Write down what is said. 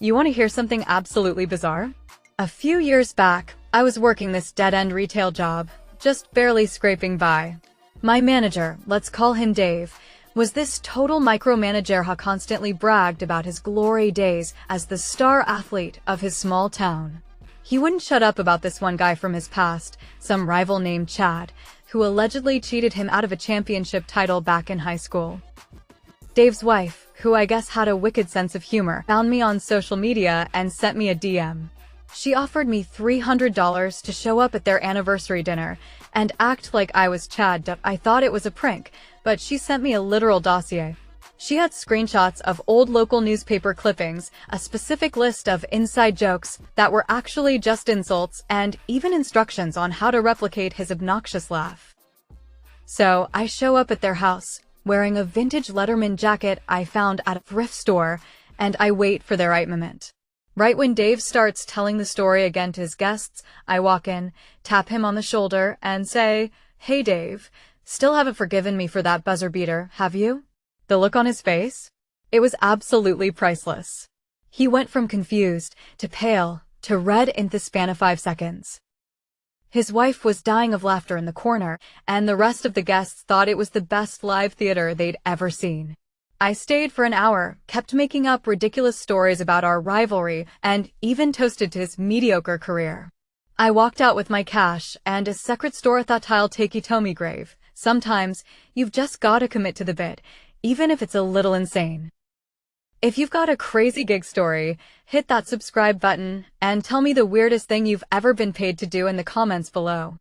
You want to hear something absolutely bizarre? A few years back, I was working this dead-end retail job, just barely scraping by. My manager, let's call him Dave, was this total micromanager who constantly bragged about his glory days as the star athlete of his small town. He wouldn't shut up about this one guy from his past, some rival named Chad, who allegedly cheated him out of a championship title back in high school. Dave's wife, who I guess had a wicked sense of humor, found me on social media and sent me a DM. She offered me $300 to show up at their anniversary dinner and act like I was Chad. I thought it was a prank, but she sent me a literal dossier. She had screenshots of old local newspaper clippings, a specific list of inside jokes that were actually just insults, and even instructions on how to replicate his obnoxious laugh. So I show up at their house, wearing a vintage Letterman jacket I found at a thrift store, and I wait for their right moment. Right when Dave starts telling the story again to his guests, I walk in, tap him on the shoulder, and say, "Hey Dave, still haven't forgiven me for that buzzer beater, have you?" The look on his face? It was absolutely priceless. He went from confused to pale to red in the span of 5 seconds. His wife was dying of laughter in the corner, and the rest of the guests thought it was the best live theater they'd ever seen. I stayed for an hour, kept making up ridiculous stories about our rivalry, and even toasted to his mediocre career. I walked out with my cash and a secret store that I'll take you to me grave. Sometimes, you've just gotta commit to the bit, even if it's a little insane. If you've got a crazy gig story, hit that subscribe button and tell me the weirdest thing you've ever been paid to do in the comments below.